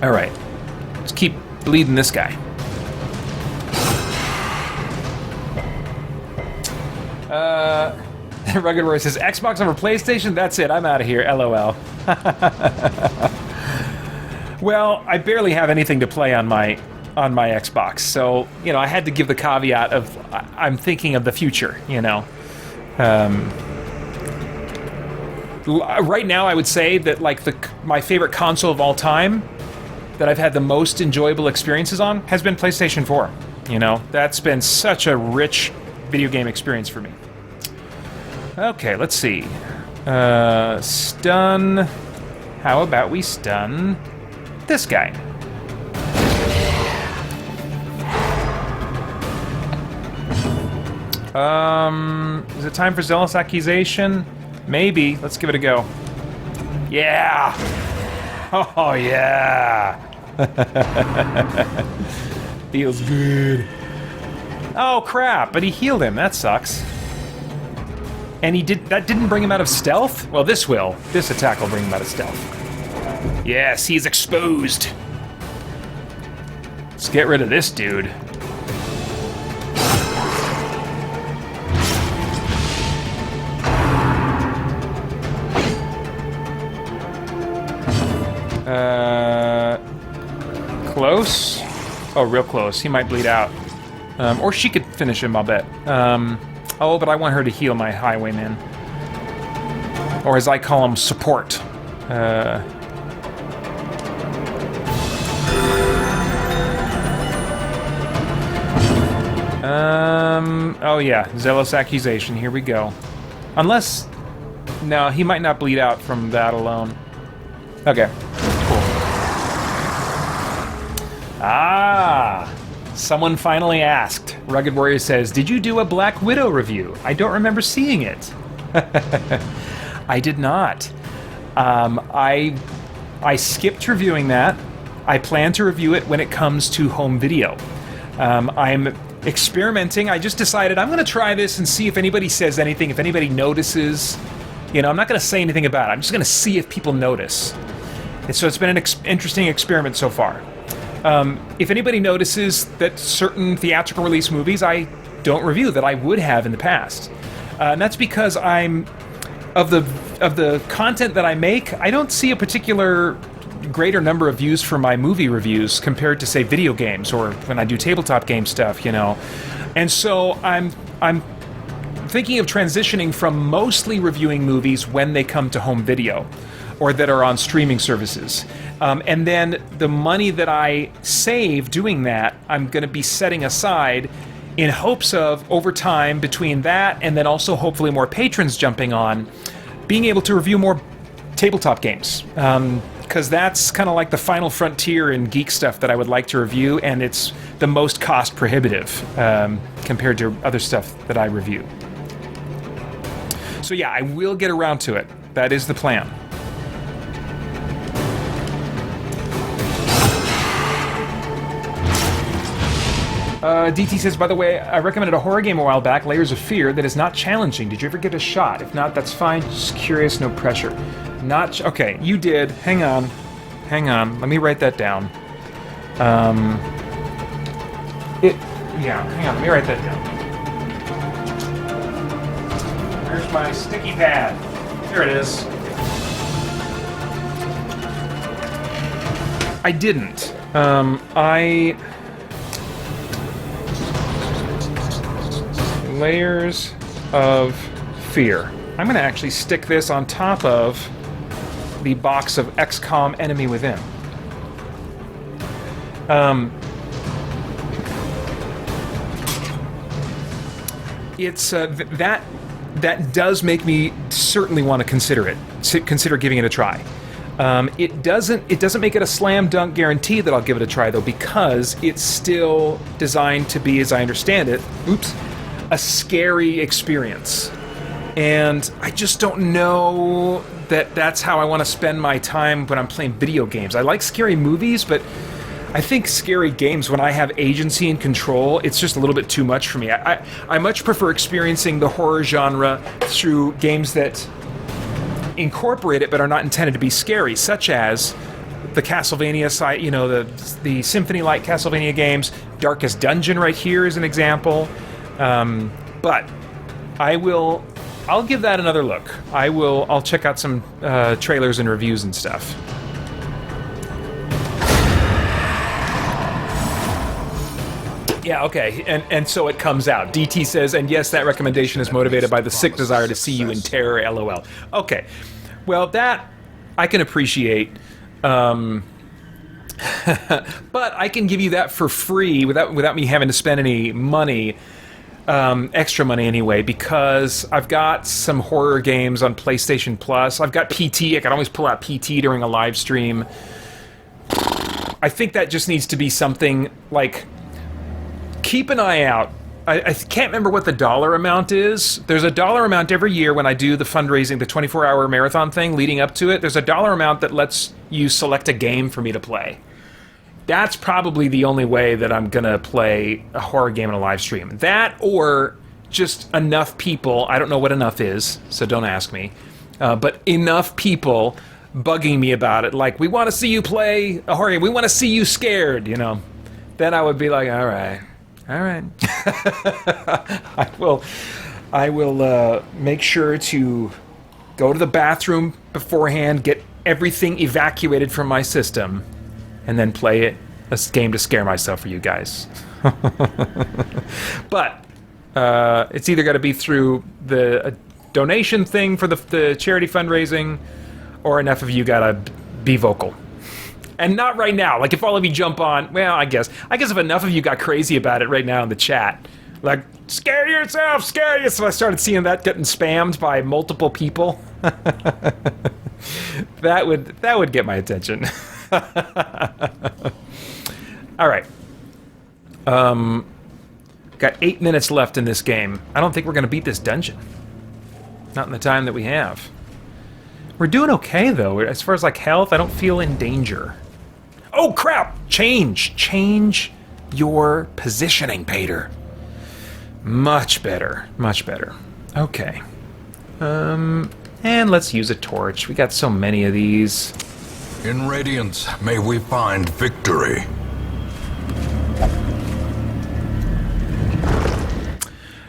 All right. Let's keep bleeding this guy. Rugged Warrior says, Xbox over PlayStation? That's it. I'm out of here. LOL. Well, I barely have anything to play on my Xbox, so, you know, I had to give the caveat of I'm thinking of the future, you know. Right now, I would say that, like, my favorite console of all time that I've had the most enjoyable experiences on has been PlayStation 4. You know, that's been such a rich video game experience for me. Okay, let's see. Stun. How about we stun this guy? Is it time for Zealous Accusation? Maybe. Let's give it a go. Yeah! Oh, yeah! Feels good. Oh, crap, but he healed him. That sucks. And that didn't bring him out of stealth? Well, this will. This attack will bring him out of stealth. Yes, he's exposed. Let's get rid of this dude. Close? Oh, real close. He might bleed out. Or she could finish him, I'll bet. Oh, but I want her to heal my highwayman. Or as I call him, support. Oh yeah, Zealous Accusation, here we go. Unless... No, he might not bleed out from that alone. Okay, cool. Ah! Someone finally asked. Rugged Warrior says, did you do a Black Widow review? I don't remember seeing it. I did not. I skipped reviewing that. I plan to review it when it comes to home video. I'm experimenting. I just decided I'm going to try this and see if anybody says anything, if anybody notices. You know, I'm not going to say anything about it. I'm just going to see if people notice. And so it's been an interesting experiment so far. If anybody notices that certain theatrical release movies I don't review that I would have in the past, and that's because I'm of the content that I make, I don't see a particular greater number of views for my movie reviews compared to, say, video games or when I do tabletop game stuff, you know. And so I'm thinking of transitioning from mostly reviewing movies when they come to home video or that are on streaming services. And then the money that I save doing that, I'm going to be setting aside in hopes of, over time, between that and then also hopefully more patrons jumping on, being able to review more tabletop games. Because that's kind of like the final frontier in geek stuff that I would like to review, and it's the most cost prohibitive compared to other stuff that I review. So yeah, I will get around to it. That is the plan. DT says, by the way, I recommended a horror game a while back, Layers of Fear, that is not challenging. Did you ever get a shot? If not, that's fine. Just curious, no pressure. Okay, you did. Hang on. Let me write that down. Hang on. Let me write that down. There's my sticky pad. Here it is. I didn't. Layers of Fear. I'm going to actually stick this on top of the box of XCOM Enemy Within. It's that does make me certainly want to consider giving it a try. It doesn't make it a slam dunk guarantee that I'll give it a try though, because it's still designed to be, as I understand it, a scary experience. And I just don't know that that's how I want to spend my time when I'm playing video games. I like scary movies, but I think scary games, when I have agency and control, it's just a little bit too much for me. I much prefer experiencing the horror genre through games that incorporate it but are not intended to be scary, such as the Castlevania side, you know, the Symphony-like Castlevania games. Darkest Dungeon right here is an example. But I'll give that another look. I'll check out some trailers and reviews and stuff. Yeah, okay, and so it comes out. DT says, and yes, that recommendation is motivated by the sick desire to see you in terror, LOL. Okay, well, that I can appreciate, but I can give you that for free without me having to spend any money, extra money anyway, because I've got some horror games on PlayStation Plus. I've got PT. I can always pull out PT during a live stream. I think that just needs to be something like... Keep an eye out. I can't remember what the dollar amount is. There's a dollar amount every year when I do the fundraising, the 24-hour marathon thing leading up to it. There's a dollar amount that lets you select a game for me to play. That's probably the only way that I'm going to play a horror game in a live stream. That or just enough people, I don't know what enough is, so don't ask me, but enough people bugging me about it, like, we want to see you play a horror game, we want to see you scared, you know. Then I would be like, all right. I will make sure to go to the bathroom beforehand, get everything evacuated from my system, and then play a game to scare myself for you guys. But it's either got to be through the donation thing for the charity fundraising, or enough of you got to be vocal. And not right now. Like, if all of you jump on... Well, I guess if enough of you got crazy about it right now in the chat. Like, scare yourself, scare yourself. So I started seeing that getting spammed by multiple people. That would get my attention. All right. Got 8 minutes left in this game. I don't think we're going to beat this dungeon. Not in the time that we have. We're doing okay, though. As far as, like, health, I don't feel in danger. Oh, crap! Change your positioning, Paeter. Much better. Much better. Okay. And let's use a torch. We got so many of these. In Radiance, may we find victory.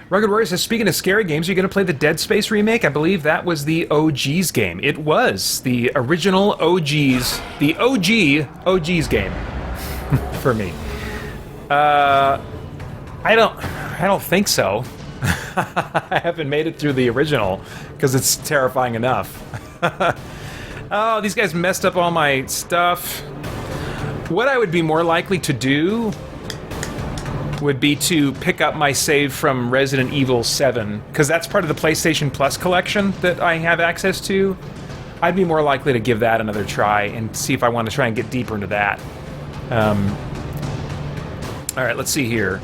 Rugged Warrior says, speaking of scary games, are you going to play the Dead Space remake? I believe that was the OG's game. It was the original OG's, the OG's game for me. I don't think so. I haven't made it through the original because it's terrifying enough. Oh, these guys messed up all my stuff. What I would be more likely to do would be to pick up my save from Resident Evil 7, because that's part of the PlayStation Plus collection that I have access to. I'd be more likely to give that another try and see if I want to try and get deeper into that. Alright, let's see here.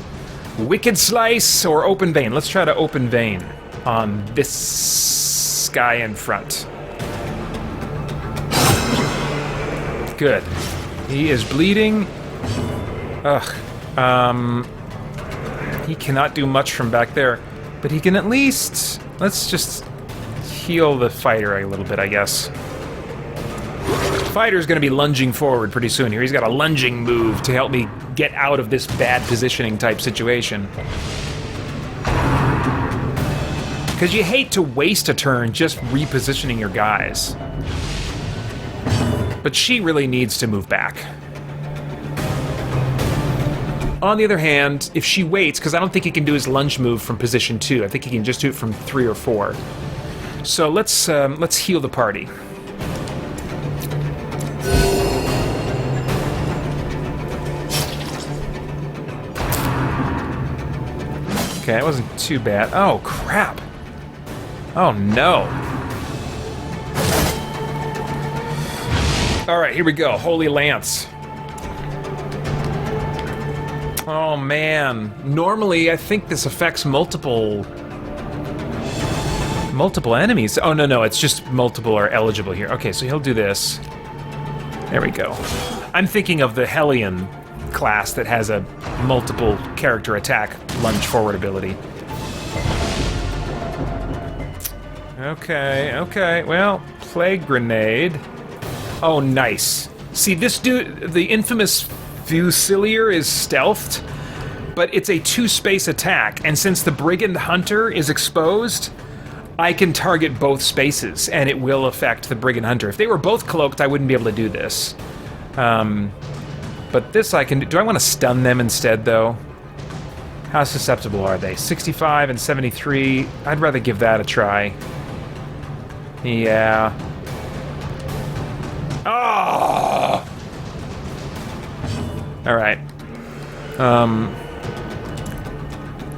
Wicked Slice or Open Vein? Let's try to Open Vein on this guy in front. Good. He is bleeding. Ugh. He cannot do much from back there, but he can at least... Let's just heal the fighter a little bit, I guess. Fighter's going to be lunging forward pretty soon here. He's got a lunging move to help me get out of this bad positioning type situation. Because you hate to waste a turn just repositioning your guys. But she really needs to move back. On the other hand, if she waits, because I don't think he can do his lunge move from position 2. I think he can just do it from 3 or 4. So let's heal the party. Okay, that wasn't too bad. Oh, crap. Oh, no. All right, here we go. Holy Lance. Oh, man. Normally, I think this affects multiple enemies. Oh, no, it's just multiple are eligible here. Okay, so he'll do this. There we go. I'm thinking of the Hellion class that has a multiple character attack lunge forward ability. Okay, well, Plague Grenade. Oh, nice. See, this dude, the infamous Fusilier is stealthed, but it's a 2-space attack, and since the Brigand Hunter is exposed, I can target both spaces, and it will affect the Brigand Hunter. If they were both cloaked, I wouldn't be able to do this. But this I can do. Do I want to stun them instead, though? How susceptible are they? 65 and 73. I'd rather give that a try. Yeah. Oh! Alright.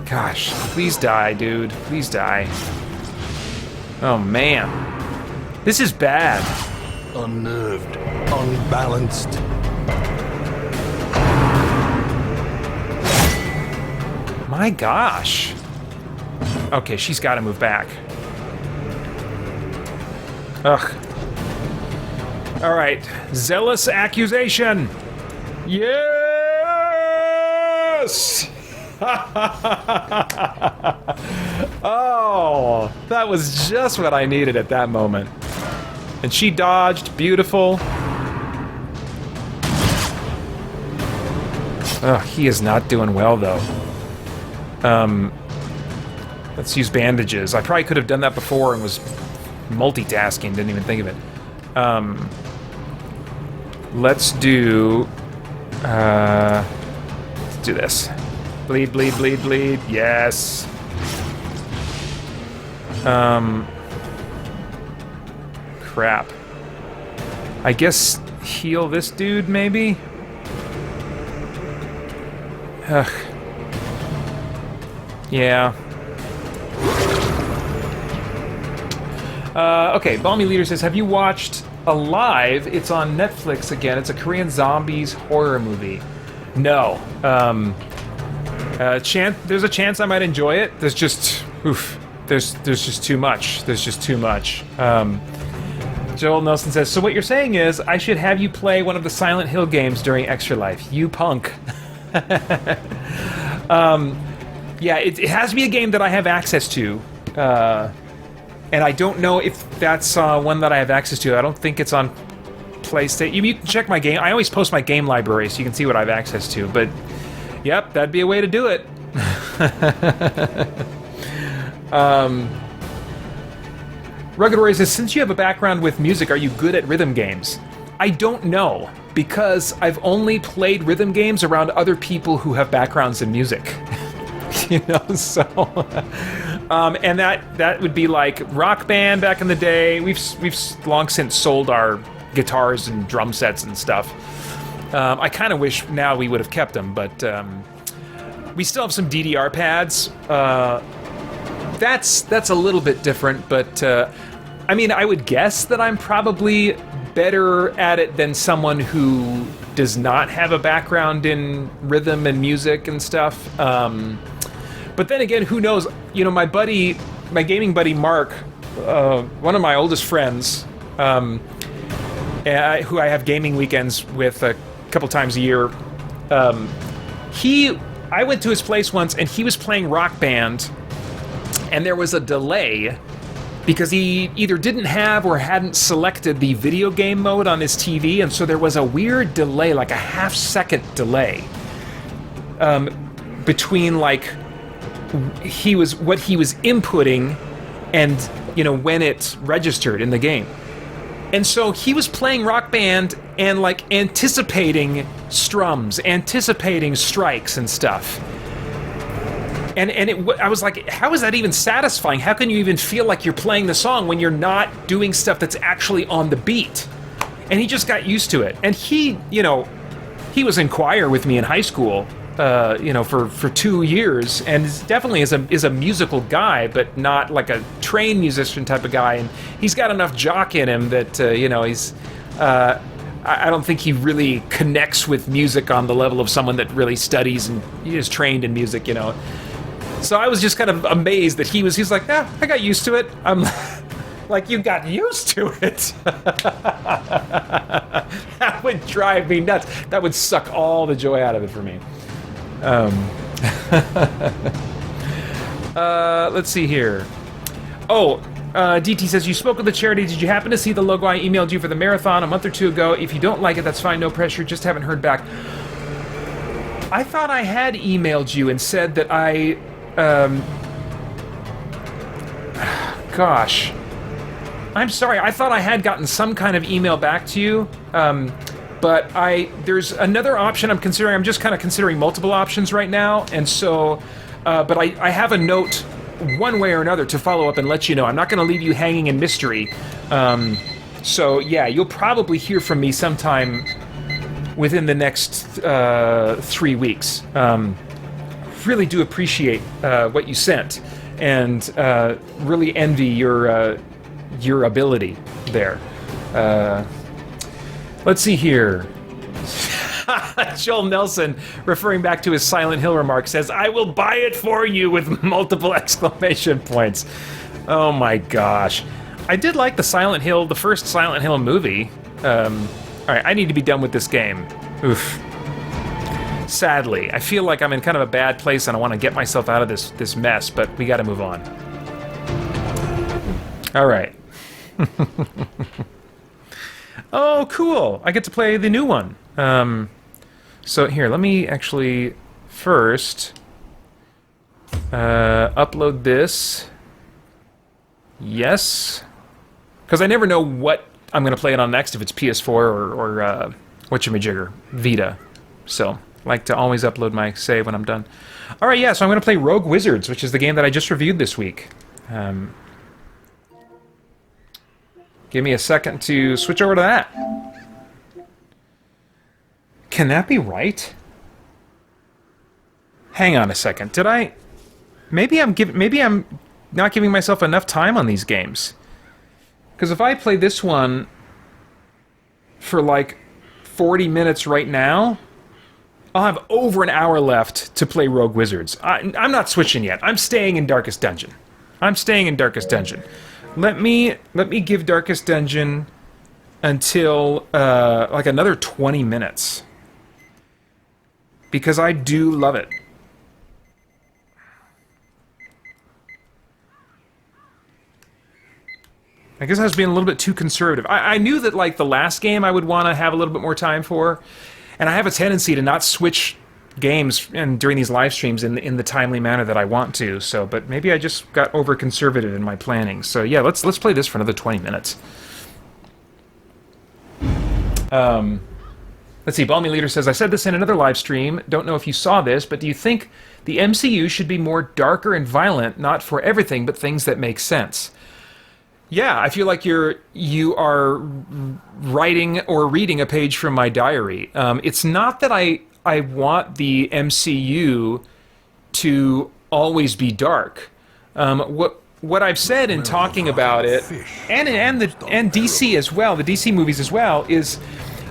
Gosh, please die, dude. Please die. Oh, man. This is bad. Unnerved, unbalanced. My gosh. Okay, she's got to move back. Ugh. Alright. Zealous accusation. Yes! Oh, that was just what I needed at that moment. And she dodged. Beautiful. Ugh, he is not doing well, though. Let's use bandages. I probably could have done that before and was multitasking, didn't even think of it. Let's do... let's do this. Bleed, bleed, bleed, bleed. Yes. Crap. I guess heal this dude, maybe? Ugh. Yeah. Okay, Balmy Leader says, have you watched Alive? It's on Netflix again. It's a Korean zombies horror movie. No. There's a chance I might enjoy it. There's just... Oof. There's just too much. There's just too much. Joel Nelson says, so what you're saying is I should have you play one of the Silent Hill games during Extra Life. You punk. Yeah, it has to be a game that I have access to. And I don't know if that's one that I have access to. I don't think it's on PlayStation. You can check my game. I always post my game library so you can see what I have access to. But, yep, that'd be a way to do it. Rugged Warrior says, since you have a background with music, are you good at rhythm games? I don't know, because I've only played rhythm games around other people who have backgrounds in music. You know, so... and that would be like Rock Band back in the day. We've long since sold our guitars and drum sets and stuff. I kind of wish now we would have kept them, but we still have some DDR pads. That's a little bit different, but I mean, I would guess that I'm probably better at it than someone who does not have a background in rhythm and music and stuff. But then again, who knows? You know, my gaming buddy Mark, one of my oldest friends, who I have gaming weekends with a couple times a year, I went to his place once and he was playing Rock Band, and there was a delay because he either didn't have or hadn't selected the video game mode on his TV, and so there was a weird delay, like a half-second delay, between like what he was inputting and, you know, when it registered in the game. And so he was playing Rock Band and like anticipating strums, anticipating strikes and stuff. And I was like, how is that even satisfying? How can you even feel like you're playing the song when you're not doing stuff that's actually on the beat? And he just got used to it. And he, you know, he was in choir with me in high school, you know, for 2 years, and definitely is a musical guy, but not like a trained musician type of guy. And he's got enough jock in him that, you know, he's... I don't think he really connects with music on the level of someone that really studies and is trained in music, you know. So I was just kind of amazed that he's like, yeah, I got used to it. I'm like, you got used to it? That would drive me nuts. That would suck all the joy out of it for me. Let's see here. Oh, DT says, you spoke with the charity. Did you happen to see the logo I emailed you for the marathon a month or two ago? If you don't like it, that's fine. No pressure. Just haven't heard back. I thought I had emailed you and said that I... gosh. I'm sorry. I thought I had gotten some kind of email back to you. But there's another option I'm considering. I'm just kind of considering multiple options right now. And so... but I have a note one way or another to follow up and let you know. I'm not going to leave you hanging in mystery. So, yeah, you'll probably hear from me sometime within the next 3 weeks. Really do appreciate what you sent, and really envy your ability there. Let's see here. Joel Nelson, referring back to his Silent Hill remark, says, I will buy it for you with multiple exclamation points. Oh my gosh. I did like the first Silent Hill movie. Alright, I need to be done with this game. Oof. Sadly, I feel like I'm in kind of a bad place and I want to get myself out of this mess, but we gotta move on. Alright. Oh, cool. I get to play the new one. So here, let me actually first upload this. Yes. Because I never know what I'm going to play it on next, if it's PS4 or whatchamajigger, Vita. So, I like to always upload my save when I'm done. Alright, yeah, so I'm going to play Rogue Wizards, which is the game that I just reviewed this week. Give me a second to switch over to that. Can that be right? Hang on a second. Did I... Maybe I'm not giving myself enough time on these games. Because if I play this one for like 40 minutes right now, I'll have over an hour left to play Rogue Wizards. I'm not switching yet. I'm staying in Darkest Dungeon. Let me give Darkest Dungeon until like another 20 minutes. Because I do love it. I guess I was being a little bit too conservative. I knew that, like, the last game I would want to have a little bit more time for, and I have a tendency to not switch games during these live streams in the timely manner that I want to. So, but maybe I just got over conservative in my planning. So yeah, let's play this for another 20 minutes. Let's see, Balmy Leader says, I said this in another live stream, don't know if you saw this, but do you think the MCU should be more darker and violent, not for everything, but things that make sense? Yeah, I feel like you are writing or reading a page from my diary. It's not that I want the MCU to always be dark. What I've said in talking about it, and DC as well, the DC movies as well, is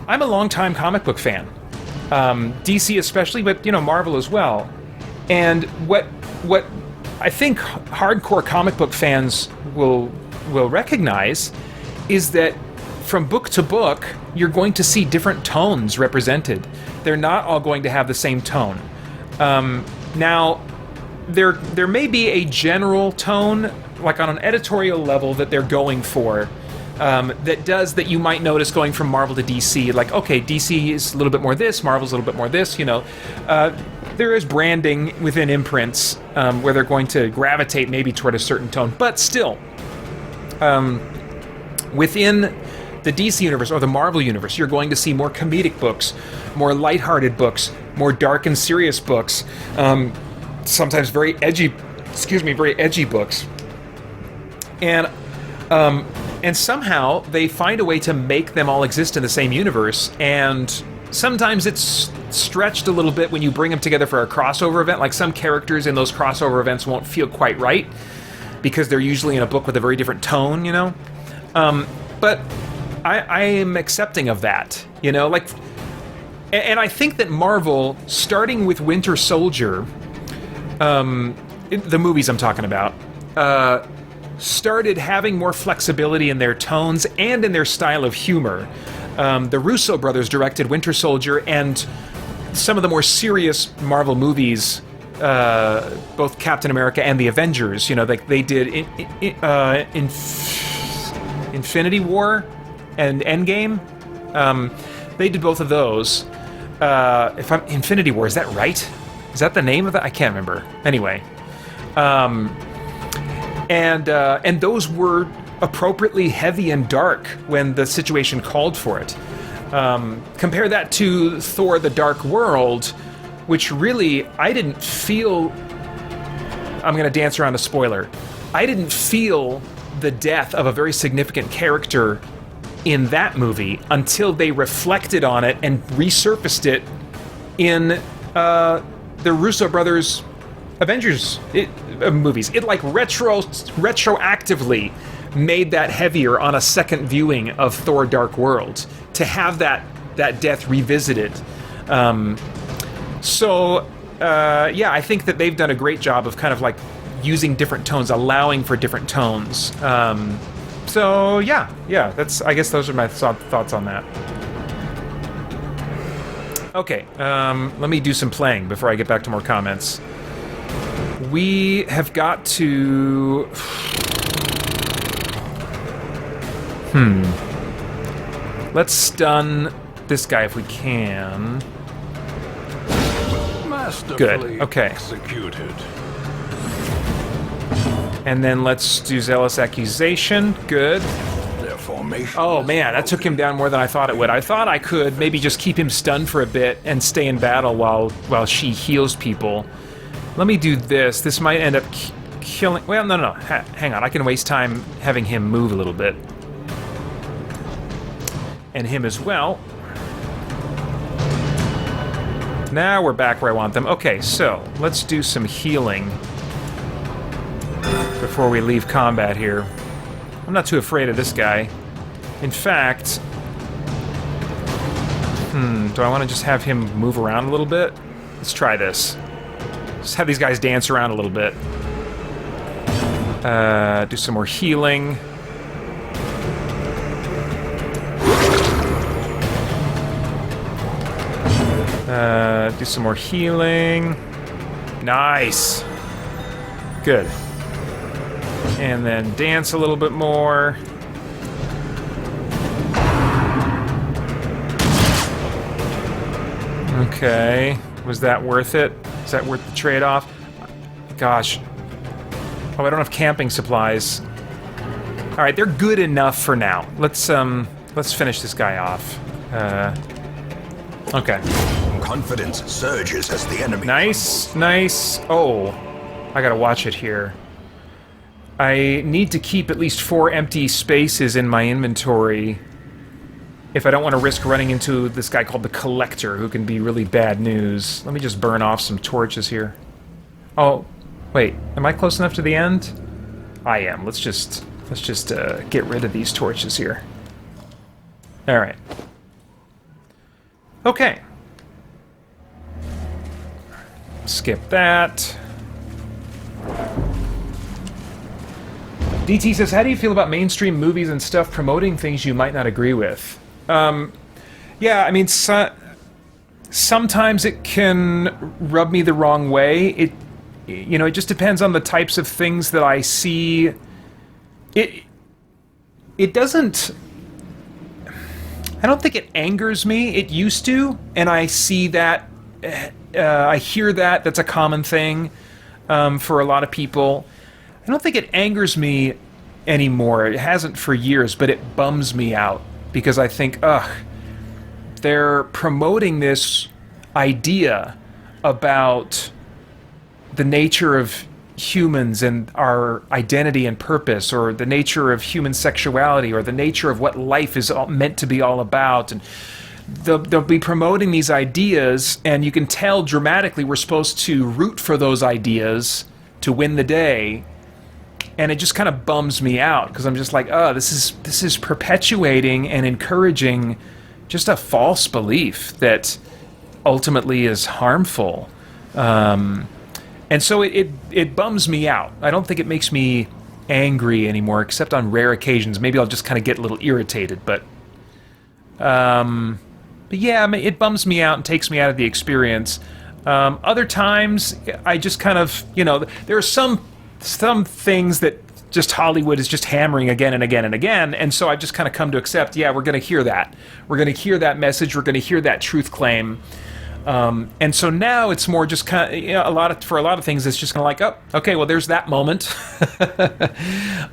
I'm a longtime comic book fan. DC especially, but Marvel as well. And what I think hardcore comic book fans will recognize is that from book to book, you're going to see different tones represented. They're not all going to have the same tone. Now, there may be a general tone, like on an editorial level, that they're going for, that you might notice going from Marvel to DC. Like, okay, DC is a little bit more this, Marvel's a little bit more this, There is branding within imprints where they're going to gravitate maybe toward a certain tone, but still, within the DC universe or the Marvel universe, you're going to see more comedic books, more lighthearted books, more dark and serious books, sometimes very edgy books. And somehow they find a way to make them all exist in the same universe, and sometimes it's stretched a little bit when you bring them together for a crossover event. Like, some characters in those crossover events won't feel quite right because they're usually in a book with a very different tone, But I am accepting of that, and I think that Marvel, starting with Winter Soldier, the movies I'm talking about, started having more flexibility in their tones and in their style of humor. The Russo brothers directed Winter Soldier, and some of the more serious Marvel movies both Captain America and the Avengers. You know, like they did Infinity War and Endgame. They did both of those. Infinity War, is that right? Is that the name of that? I can't remember. Anyway, and those were appropriately heavy and dark when the situation called for it. Compare that to Thor: The Dark World, which really I didn't feel. I'm going to dance around a spoiler. I didn't feel the death of a very significant character in that movie until they reflected on it and resurfaced it in the Russo brothers' Avengers movies. It like retroactively made that heavier on a second viewing of Thor: Dark World to have that death revisited. Yeah, I think that they've done a great job of kind of like using different tones, allowing for different tones. So yeah, I guess those are my thoughts on that. Okay, let me do some playing before I get back to more comments. We have got to... Let's stun this guy if we can. Good, okay. Executed. And then let's do Zealous Accusation. Good. Their formation. Oh man, that took him down more than I thought it would. I thought I could maybe just keep him stunned for a bit and stay in battle while she heals people. Let me do this. This might end up killing... Well, no. Hang on. I can waste time having him move a little bit. And him as well. Now we're back where I want them. Okay, so let's do some healing before we leave combat here. I'm not too afraid of this guy. In fact... do I want to just have him move around a little bit? Let's try this. Just have these guys dance around a little bit. Do some more healing. Do some more healing. Nice. Good. And then dance a little bit more. Okay. Was that worth it? Is that worth the trade-off? Gosh. Oh, I don't have camping supplies. All right, they're good enough for now. Let's finish this guy off. Okay. Confidence surges as the enemy. Nice. Oh, I gotta watch it here. I need to keep at least 4 empty spaces in my inventory if I don't want to risk running into this guy called the Collector, who can be really bad news. Let me just burn off some torches here. Oh, wait, am I close enough to the end? I am. Let's just get rid of these torches here. All right. Okay. Skip that. DT says, how do you feel about mainstream movies and stuff promoting things you might not agree with? Yeah, I mean, sometimes it can rub me the wrong way. It just depends on the types of things that I see. It doesn't... I don't think it angers me. It used to, and I see that... I hear that. That's a common thing for a lot of people. I don't think it angers me anymore. It hasn't for years, but it bums me out because I think, they're promoting this idea about the nature of humans and our identity and purpose, or the nature of human sexuality, or the nature of what life is meant to be all about, and they'll be promoting these ideas, and you can tell dramatically we're supposed to root for those ideas to win the day, and it just kind of bums me out because I'm just like, this is perpetuating and encouraging just a false belief that ultimately is harmful, and so it bums me out. I don't think it makes me angry anymore, except on rare occasions. Maybe I'll just kind of get a little irritated, but yeah, it bums me out and takes me out of the experience. Other times, I just kind of, there are some things that just Hollywood is just hammering again and again and again, and so I've just kind of come to accept, yeah, we're going to hear that. We're going to hear that message. We're going to hear that truth claim. And so now it's more just kind of, for a lot of things, it's just kind of like, oh, okay, well, there's that moment.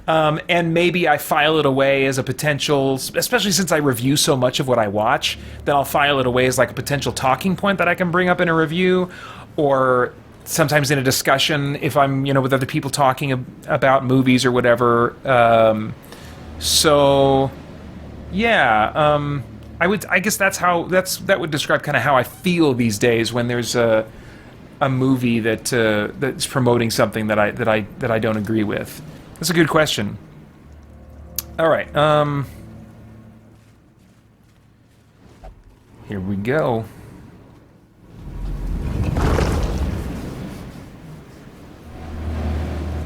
And maybe I file it away as a potential, especially since I review so much of what I watch, then I'll file it away as like a potential talking point that I can bring up in a review, or sometimes in a discussion if I'm, with other people talking about movies or whatever. I guess that would describe kind of how I feel these days when there's a movie that's promoting something that I don't agree with. That's a good question. All right. Here we go.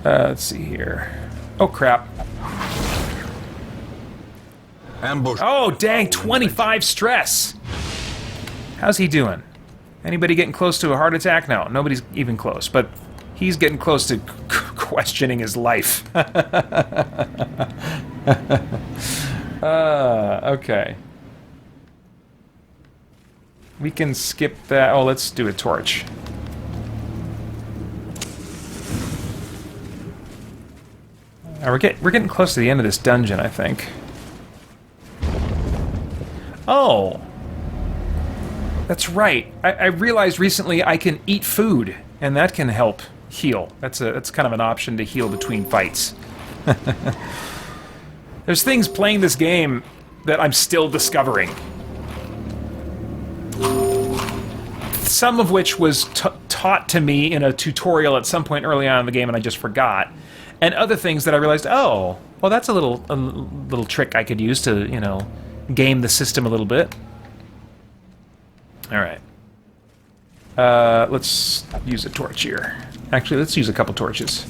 Let's see here. Oh crap. Ambush. Oh, dang, 25 stress. How's he doing? Anybody getting close to a heart attack? No, nobody's even close, but he's getting close to questioning his life. Okay. We can skip that. Oh, let's do a torch. We're getting close to the end of this dungeon, I think. Oh, that's right. I realized recently I can eat food, and that can help heal. That's kind of an option to heal between fights. There's things playing this game that I'm still discovering. Some of which was taught to me in a tutorial at some point early on in the game, and I just forgot. And other things that I realized, oh, well, that's a little trick I could use to, game the system a little bit. All right. Let's use a torch here. Actually, let's use a couple torches.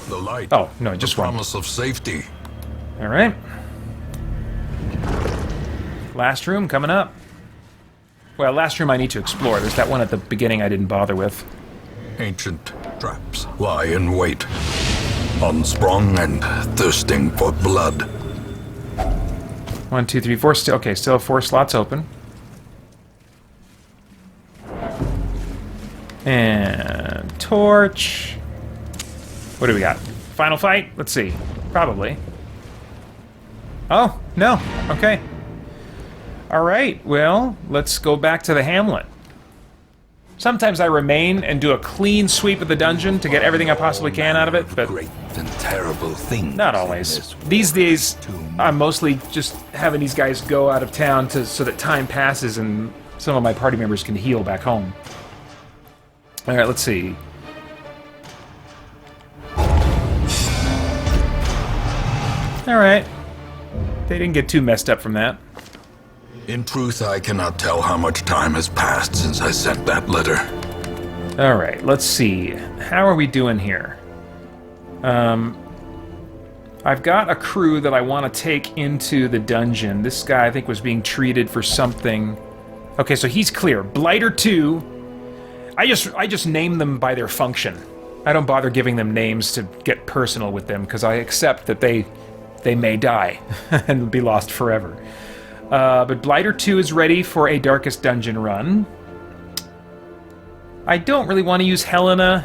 The light. Oh, no, just one. Promise of safety. All right. Last room coming up. Well, last room I need to explore. There's that one at the beginning I didn't bother with. Ancient traps lie in wait, unsprung and thirsting for blood. 1, 2, 3, 4. Still okay. Still have 4 slots open. And torch. What do we got? Final fight? Let's see. Probably. Oh, no. Okay. All right. Well, let's go back to the hamlet. Sometimes I remain and do a clean sweep of the dungeon to get everything I possibly can out of it, but Great and terrible things. not always. These days, I'm mostly just having these guys go out of town so that time passes and some of my party members can heal back home. All right, let's see. All right. They didn't get too messed up from that. In truth, I cannot tell how much time has passed since I sent that letter. All right, let's see. How are we doing here? I've got a crew that I want to take into the dungeon. This guy, I think, was being treated for something. Okay, so he's clear. Blighter 2. I just name them by their function. I don't bother giving them names to get personal with them because I accept that they may die and be lost forever. But Blighter 2 is ready for a Darkest Dungeon run. I don't really want to use Helena.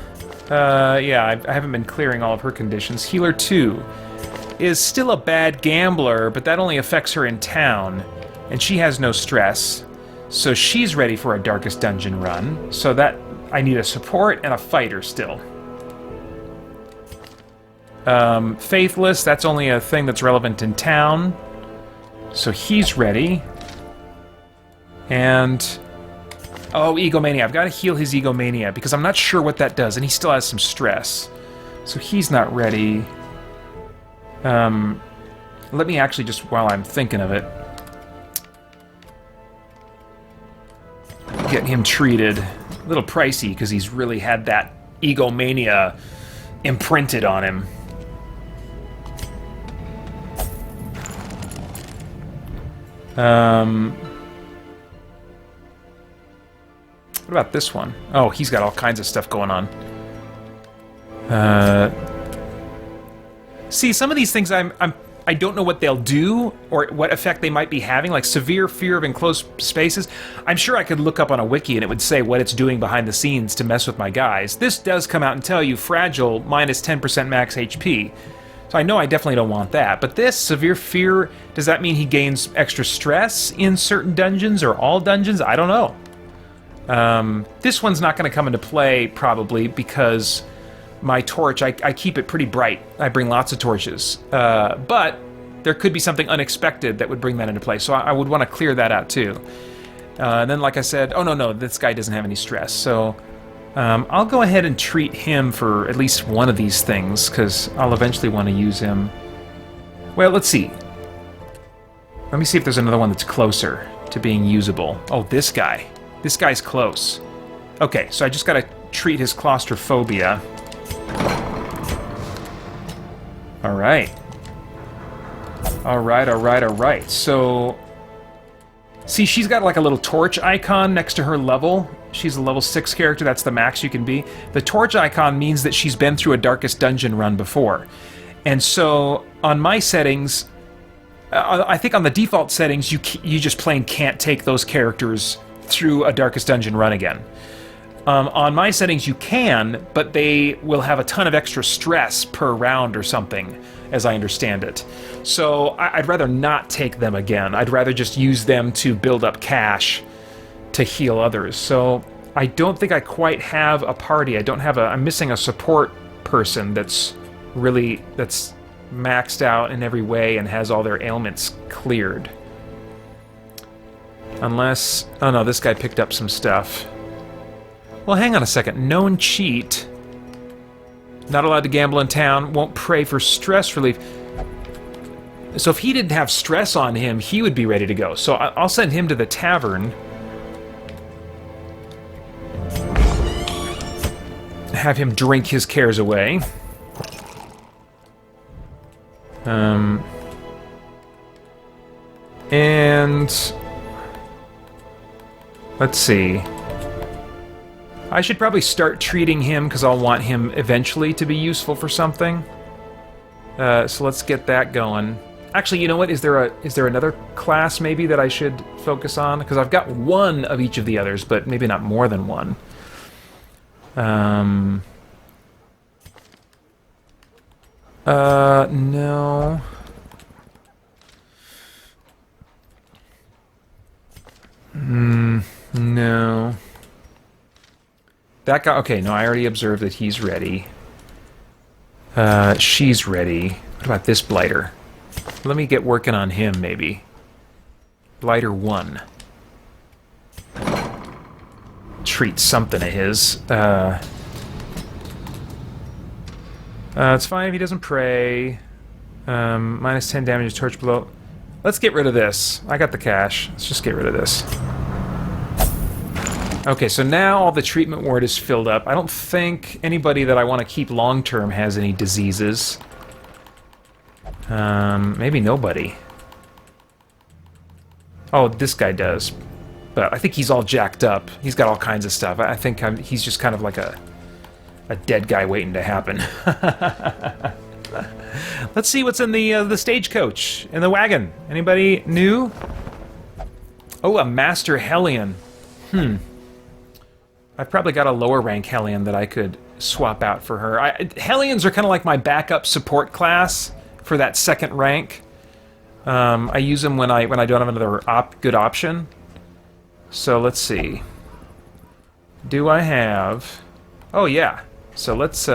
Yeah, I haven't been clearing all of her conditions. Healer 2 is still a bad gambler, but that only affects her in town, and she has no stress. So she's ready for a Darkest Dungeon run. So that I need a support and a fighter still. Faithless, that's only a thing that's relevant in town. So he's ready. And oh, Egomania. I've got to heal his Egomania because I'm not sure what that does, and he still has some stress. So he's not ready. Let me actually just, while I'm thinking of it, get him treated. A little pricey because he's really had that Egomania imprinted on him. What about this one? Oh, he's got all kinds of stuff going on. See, some of these things I don't know what they'll do or what effect they might be having, like severe fear of enclosed spaces. I'm sure I could look up on a wiki and it would say what it's doing behind the scenes to mess with my guys. This does come out and tell you fragile minus 10% max HP. So I know I definitely don't want that. But this, severe fear, does that mean he gains extra stress in certain dungeons or all dungeons? I don't know. This one's not going to come into play probably because my torch, I keep it pretty bright. I bring lots of torches. But there could be something unexpected that would bring that into play. So I would want to clear that out too. And then like I said, oh no, this guy doesn't have any stress. So I'll go ahead and treat him for at least one of these things, because I'll eventually want to use him. Well, let's see. Let me see if there's another one that's closer to being usable. Oh, this guy. This guy's close. Okay, so I just gotta treat his claustrophobia. Alright. Alright. So, see, she's got like a little torch icon next to her level. She's a level 6 character, that's the max you can be. The torch icon means that she's been through a Darkest Dungeon run before. And so, on my settings, I think on the default settings, you just plain can't take those characters through a Darkest Dungeon run again. On my settings, you can, but they will have a ton of extra stress per round or something, as I understand it. So I'd rather not take them again. I'd rather just use them to build up cash to heal others. So I don't think I quite have a party. I'm missing a support person that's maxed out in every way and has all their ailments cleared. Unless, oh no, this guy picked up some stuff. Well, hang on a second. Known cheat. Not allowed to gamble in town. Won't pray for stress relief. So if he didn't have stress on him, he would be ready to go. So I'll send him to the tavern. Have him drink his cares away. And let's see. I should probably start treating him because I'll want him eventually to be useful for something. So let's get that going. Actually, you know what? Is there another class maybe that I should focus on? Because I've got one of each of the others, but maybe not more than one. No. No. That guy, okay, no, I already observed that he's ready. She's ready. What about this blighter? Let me get working on him, maybe. Blighter 1. Treat something of his. It's fine if he doesn't pray. Minus 10 damage, torch below. Let's get rid of this. I got the cash. Let's just get rid of this. Okay, so now all the treatment ward is filled up. I don't think anybody that I want to keep long-term has any diseases. Maybe nobody. Oh, this guy does. But I think he's all jacked up. He's got all kinds of stuff. I think he's just kind of like a dead guy waiting to happen. Let's see what's in the stagecoach, in the wagon. Anybody new? Oh, a Master Hellion. I've probably got a lower rank Hellion that I could swap out for her. Hellions are kind of like my backup support class for that second rank. I use them when I don't have another good option. So let's see. Do I have? Oh yeah. So let's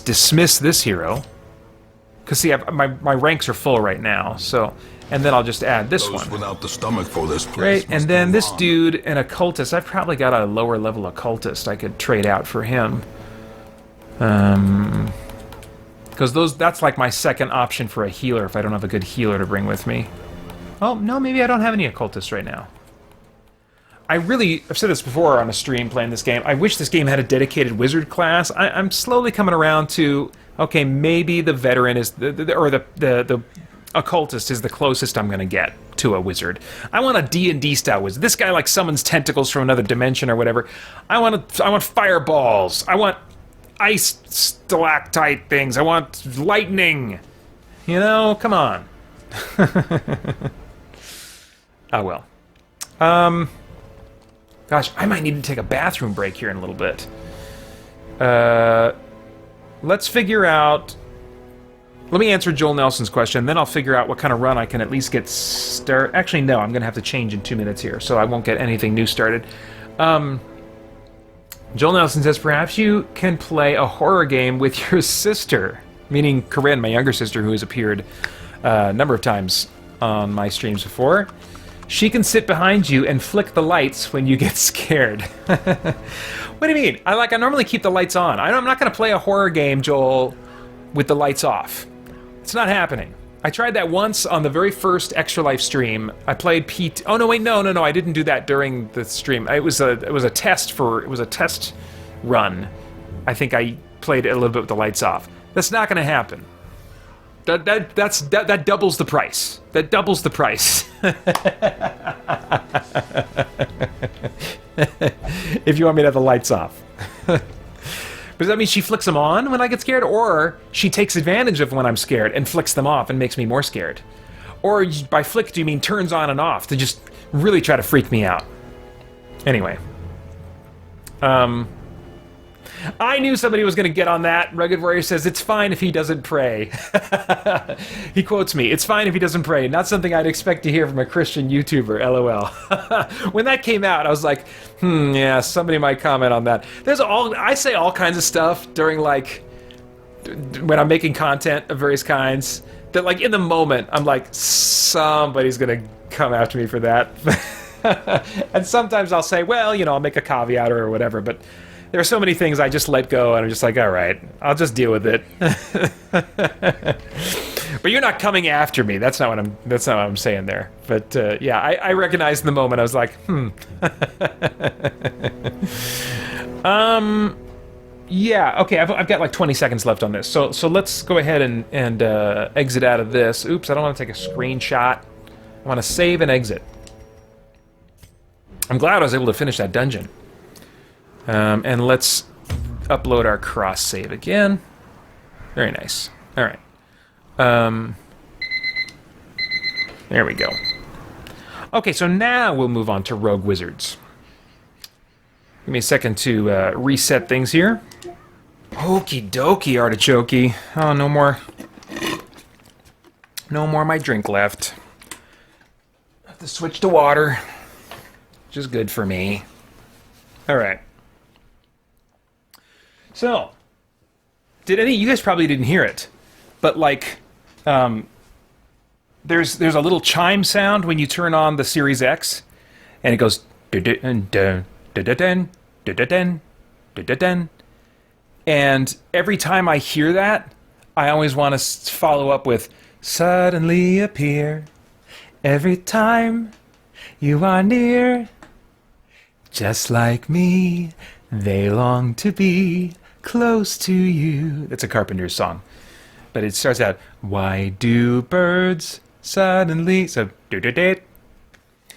dismiss this hero. Cause see, my ranks are full right now. So. And then I'll just add this one. Without the stomach for this place. Great, and then this dude, an occultist. I've probably got a lower level occultist I could trade out for him. Because that's like my second option for a healer if I don't have a good healer to bring with me. Oh, no, maybe I don't have any occultists right now. I've said this before on a stream playing this game, I wish this game had a dedicated wizard class. I'm slowly coming around to, okay, maybe the veteran is, the occultist is the closest I'm going to get to a wizard. I want a D&D style wizard. This guy like summons tentacles from another dimension or whatever. I want fireballs. I want ice stalactite things. I want lightning. You know, come on. Oh well. Gosh, I might need to take a bathroom break here in a little bit. Let's figure out... Let me answer Joel Nelson's question, then I'll figure out what kind of run I can at least get started. Actually, no, I'm going to have to change in 2 minutes here, so I won't get anything new started. Joel Nelson says, perhaps you can play a horror game with your sister, meaning Corinne, my younger sister, who has appeared a number of times on my streams before. She can sit behind you and flick the lights when you get scared. What do you mean? I normally keep the lights on. I'm not going to play a horror game, Joel, with the lights off. It's not happening. I tried that once on the very first Extra Life stream. I played Pete. Oh no, wait, no. I didn't do that during the stream. It was a test run. I think I played it a little bit with the lights off. That's not going to happen. That doubles the price. That doubles the price. If you want me to have the lights off. Does that mean she flicks them on when I get scared? Or she takes advantage of when I'm scared and flicks them off and makes me more scared? Or by flick, do you mean turns on and off to just really try to freak me out? Anyway. I knew somebody was going to get on that. Rugged Warrior says, it's fine if he doesn't pray. He quotes me, it's fine if he doesn't pray. Not something I'd expect to hear from a Christian YouTuber, LOL. When that came out, I was like, yeah, somebody might comment on that. I say all kinds of stuff during, like, when I'm making content of various kinds, that, like, in the moment, I'm like, somebody's going to come after me for that. And sometimes I'll say, well, you know, I'll make a caveat or whatever, but there are so many things I just let go, and I'm just like, all right, I'll just deal with it. But you're not coming after me. That's not what I'm saying there. But yeah, I recognized in the moment. I was like, yeah, okay. I've got like 20 seconds left on this. So let's go ahead and exit out of this. Oops, I don't want to take a screenshot. I want to save and exit. I'm glad I was able to finish that dungeon. And let's upload our cross save again. Very nice. All right. There we go. Okay, so now we'll move on to Rogue Wizards. Give me a second to reset things here. Okie dokie, artichoke. Oh, no more of my drink left. I have to switch to water, which is good for me. All right. So, you guys probably didn't hear it, but like, there's a little chime sound when you turn on the Series X, and it goes and every time I hear that, I always want to follow up with suddenly appear every time you are near, just like me, they long to be close to you. That's a Carpenter's song. But it starts out, why do birds suddenly... So,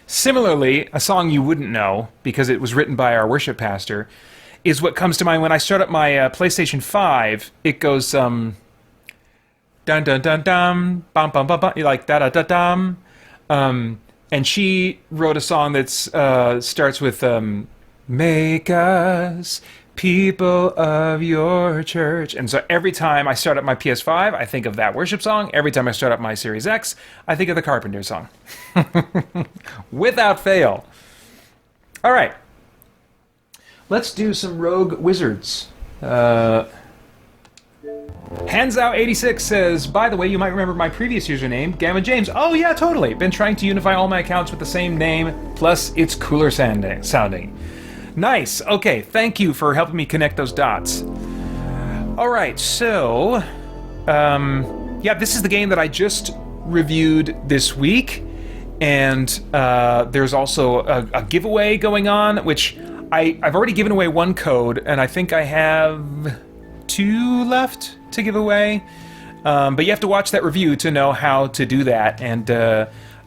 similarly, a song you wouldn't know, because it was written by our worship pastor, is what comes to mind when I start up my PlayStation 5. It goes, dun dun dun dum, bum bum bum bum, like da da da dum. And she wrote a song that starts with, make us people of your church. And so every time I start up my PS5, I think of that worship song. Every time I start up my Series X, I think of the Carpenter song. Without fail. All right. Let's do some Rogue Wizards. Handsau86 says, by the way, you might remember my previous username, Gamma James. Oh yeah, totally. Been trying to unify all my accounts with the same name, plus it's cooler sounding. Nice. Okay, thank you for helping me connect those dots. All right, so, yeah, this is the game that I just reviewed this week, and there's also a giveaway going on, which I've already given away one code, and I think I have 2 left to give away. But you have to watch that review to know how to do that, and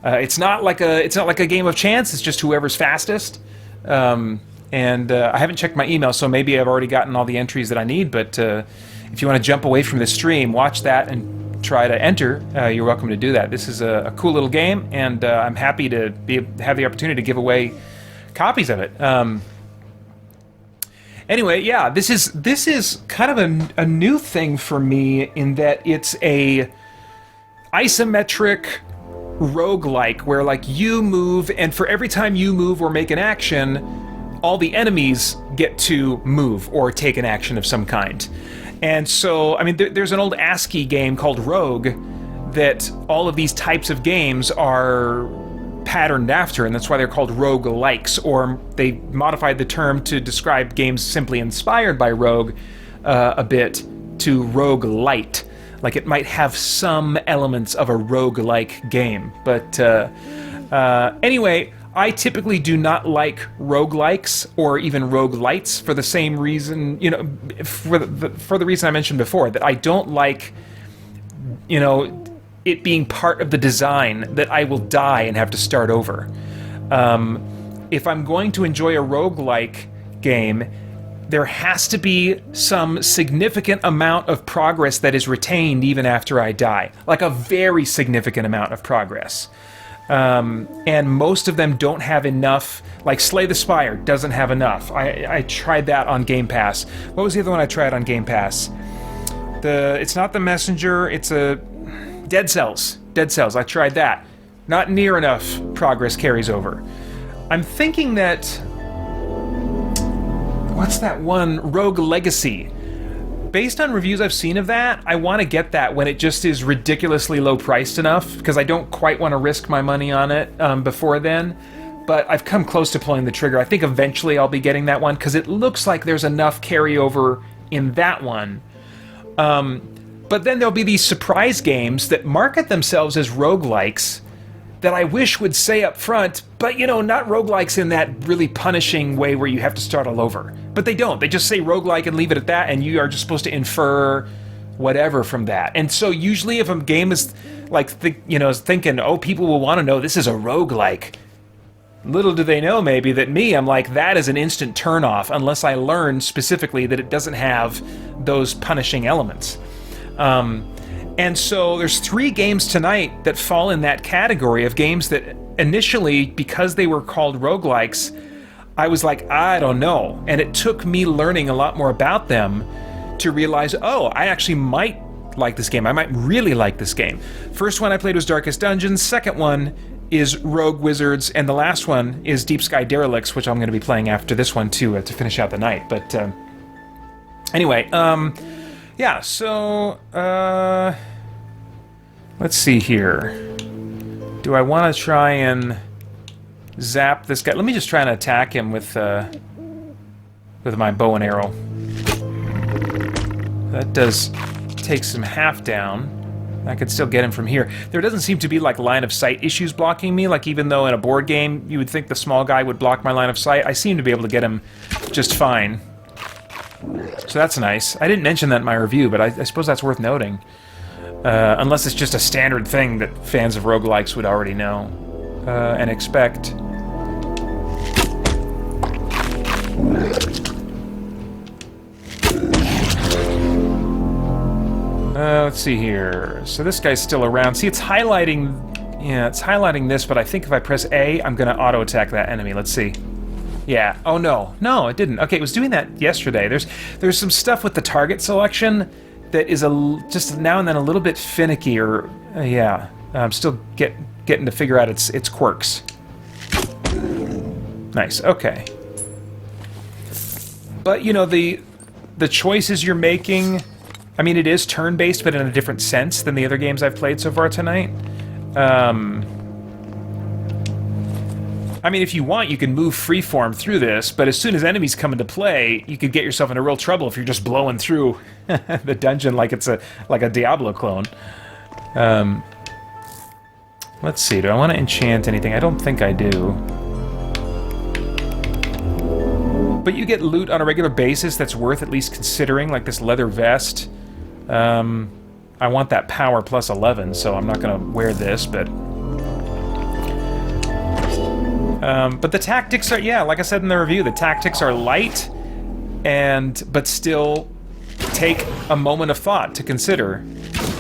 It's not like a game of chance. It's just whoever's fastest. And I haven't checked my email, so maybe I've already gotten all the entries that I need. But if you want to jump away from the stream, watch that and try to enter, you're welcome to do that. This is a cool little game, and I'm happy to have the opportunity to give away copies of it. Anyway, yeah, this is kind of a new thing for me in that it's a isometric roguelike where like you move, and for every time you move or make an action, all the enemies get to move or take an action of some kind. And so, I mean, there's an old ASCII game called Rogue that all of these types of games are patterned after, and that's why they're called roguelikes, or they modified the term to describe games simply inspired by Rogue a bit to roguelite. Like it might have some elements of a roguelike game. But anyway, I typically do not like roguelikes or even roguelites for the same reason, you know, for the reason I mentioned before, that I don't like, you know, it being part of the design that I will die and have to start over. If I'm going to enjoy a roguelike game, there has to be some significant amount of progress that is retained even after I die. Like a very significant amount of progress. And most of them don't have enough. Like Slay the Spire doesn't have enough. I tried that on Game Pass. What was the other one I tried on Game Pass? It's not The Messenger, it's a Dead Cells. Dead Cells, I tried that. Not near enough progress carries over. I'm thinking that... What's that one? Rogue Legacy. Based on reviews I've seen of that, I want to get that when it just is ridiculously low priced enough, because I don't quite want to risk my money on it before then. But I've come close to pulling the trigger. I think eventually I'll be getting that one, because it looks like there's enough carryover in that one. But then there'll be these surprise games that market themselves as roguelikes that I wish would say up front, but, you know, not roguelikes in that really punishing way where you have to start all over. But they don't. They just say roguelike and leave it at that, and you are just supposed to infer whatever from that. And so usually if a game is, like, is thinking, oh, people will want to know this is a roguelike, little do they know maybe that I'm like, that is an instant turn-off unless I learn specifically that it doesn't have those punishing elements. And so there's 3 games tonight that fall in that category of games that initially, because they were called roguelikes, I was like, I don't know. And it took me learning a lot more about them to realize, oh, I actually might like this game. I might really like this game. First one I played was Darkest Dungeons. Second one is Rogue Wizards. And the last one is Deep Sky Derelicts, which I'm going to be playing after this one too, to finish out the night. But anyway, yeah, so, let's see here. Do I want to try and zap this guy? Let me just try and attack him with my bow and arrow. That does take some half down. I could still get him from here. There doesn't seem to be, like, line of sight issues blocking me, like even though in a board game you would think the small guy would block my line of sight. I seem to be able to get him just fine. So that's nice. I didn't mention that in my review, but I suppose that's worth noting. Unless it's just a standard thing that fans of roguelikes would already know and expect. Let's see here. So this guy's still around. See, it's highlighting... Yeah, it's highlighting this, but I think if I press A, I'm going to auto-attack that enemy. Let's see. Yeah. Oh, no. No, it didn't. Okay, it was doing that yesterday. There's some stuff with the target selection that is just now and then a little bit finicky, or... yeah. I'm still getting to figure out its quirks. Nice. Okay. But, you know, the choices you're making... I mean, it is turn-based, but in a different sense than the other games I've played so far tonight. I mean, if you want, you can move freeform through this, but as soon as enemies come into play, you could get yourself into real trouble if you're just blowing through the dungeon like it's like a Diablo clone. Let's see, do I want to enchant anything? I don't think I do. But you get loot on a regular basis that's worth at least considering, like this leather vest. I want that power plus 11, so I'm not going to wear this, but... But the tactics are, yeah, like I said in the review, the tactics are light, but still take a moment of thought to consider.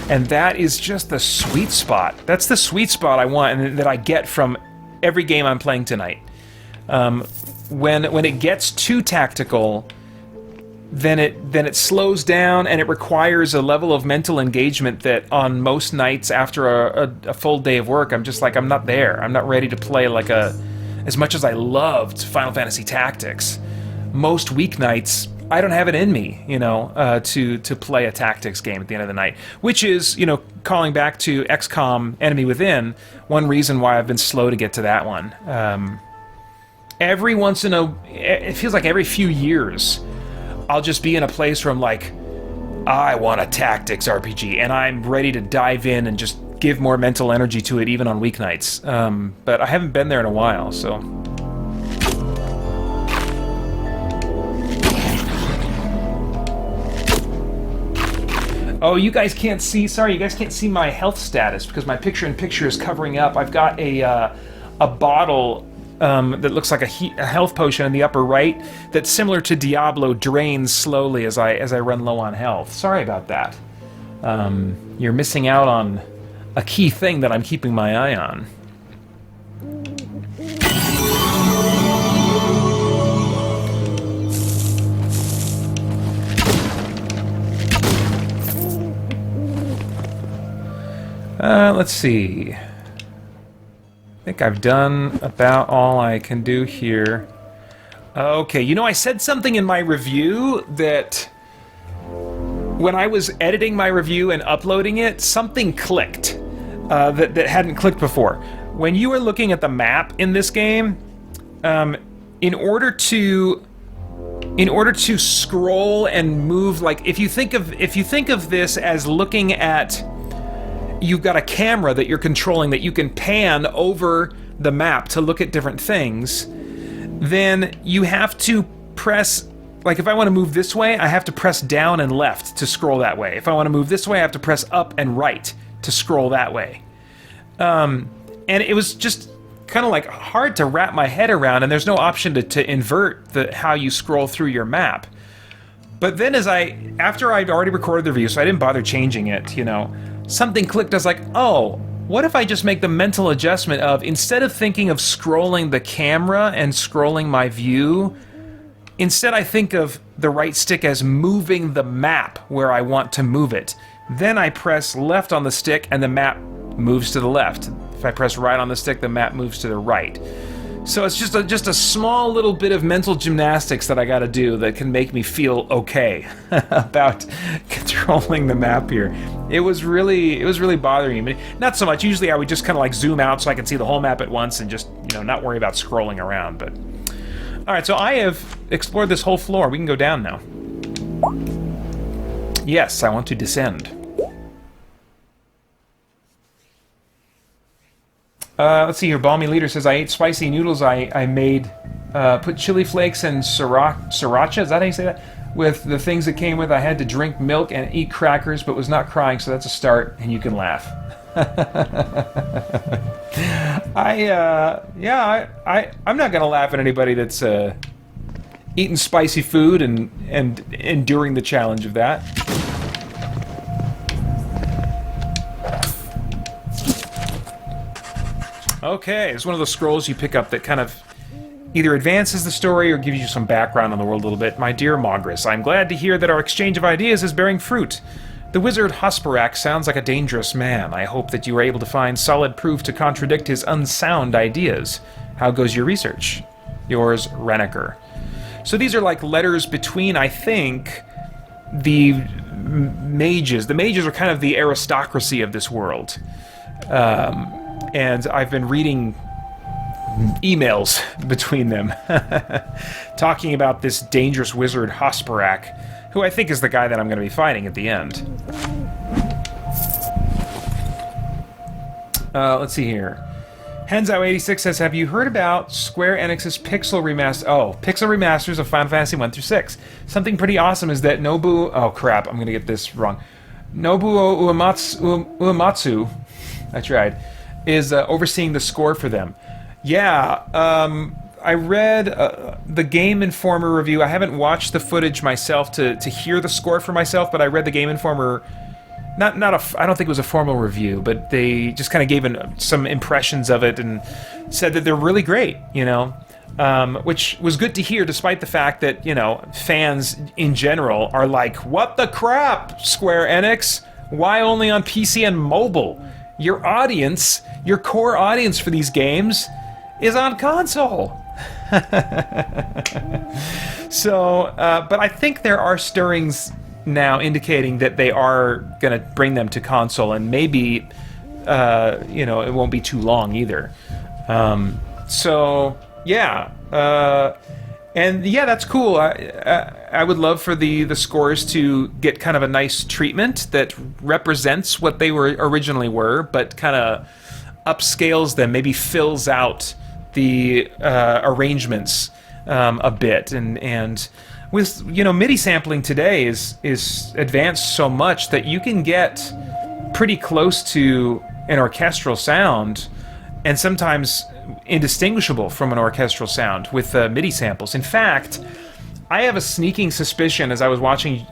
And that is just the sweet spot. That's the sweet spot I want and that I get from every game I'm playing tonight. When it gets too tactical, then it slows down and it requires a level of mental engagement that on most nights after a full day of work, I'm just like, I'm not there. I'm not ready to play like as much as I loved Final Fantasy Tactics. Most weeknights, I don't have it in me, to play a tactics game at the end of the night. Which is, calling back to XCOM Enemy Within, one reason why I've been slow to get to that one. Every once in it feels like every few years, I'll just be in a place where I'm like, I want a tactics RPG, and I'm ready to dive in and just give more mental energy to it, even on weeknights. But I haven't been there in a while, so... Oh, you guys can't see. Sorry, you guys can't see my health status because my picture-in-picture is covering up. I've got a bottle that looks like a health potion in the upper right that's similar to Diablo, drains slowly as I run low on health. Sorry about that. You're missing out on a key thing that I'm keeping my eye on. Let's see. I think I've done about all I can do here. Okay, I said something in my review that when I was editing my review and uploading it, something clicked that hadn't clicked before. When you are looking at the map in this game, in order to scroll and move, like if you think of this as looking at, you've got a camera that you're controlling that you can pan over the map to look at different things, then you have to press, like if I want to move this way, I have to press down and left to scroll that way. If I want to move this way, I have to press up and right to scroll that way. And it was just kind of like hard to wrap my head around, and there's no option to invert how you scroll through your map. But then after I'd already recorded the review, so I didn't bother changing it, something clicked. I was like, oh, what if I just make the mental adjustment of, instead of thinking of scrolling the camera and scrolling my view, instead I think of the right stick as moving the map where I want to move it. Then I press left on the stick and the map moves to the left. If I press right on the stick, the map moves to the right. So it's just a small little bit of mental gymnastics that I got to do that can make me feel okay about controlling the map here. It was really bothering me. Not so much. Usually I would just kind of like zoom out so I could see the whole map at once and just, not worry about scrolling around. But all right, so I have explored this whole floor. We can go down now. Yes, I want to descend. Let's see here. Balmy Leader says, I ate spicy noodles I made, put chili flakes and sriracha, is that how you say that? With the things that came with, I had to drink milk and eat crackers, but was not crying, so that's a start, and you can laugh. I'm not going to laugh at anybody that's eating spicy food and enduring the challenge of that. Okay, it's one of those scrolls you pick up that kind of either advances the story or gives you some background on the world a little bit. My dear Mogris, I'm glad to hear that our exchange of ideas is bearing fruit. The wizard Hosperak sounds like a dangerous man. I hope that you are able to find solid proof to contradict his unsound ideas. How goes your research? Yours, Renneker. So these are like letters between, I think, the mages. The mages are kind of the aristocracy of this world. And I've been reading emails between them talking about this dangerous wizard Hosperak, who I think is the guy that I'm going to be fighting at the end. Let's see here. Henzao86 says, have you heard about Square Enix's Pixel Remaster? Oh, Pixel Remasters of Final Fantasy 1 through 6. Something pretty awesome is that Nobuo... Oh, crap, I'm going to get this wrong. Nobuo Uematsu, I tried, is overseeing the score for them. Yeah, I read the Game Informer review. I haven't watched the footage myself to hear the score for myself, but I read the Game Informer. I don't think it was a formal review, but they just kind of gave some impressions of it and said that they're really great, which was good to hear, despite the fact that, fans in general are like, what the crap, Square Enix? Why only on PC and mobile? Your audience, your core audience for these games is on console. So, but I think there are stirrings now indicating that they are going to bring them to console, and maybe, it won't be too long either. So, yeah. And yeah, that's cool. I would love for the scores to get kind of a nice treatment that represents what they originally were, but kind of upscales them, maybe fills out the arrangements a bit. And with MIDI sampling today is advanced so much that you can get pretty close to an orchestral sound, and sometimes indistinguishable from an orchestral sound with MIDI samples. In fact, I have a sneaking suspicion as I was watching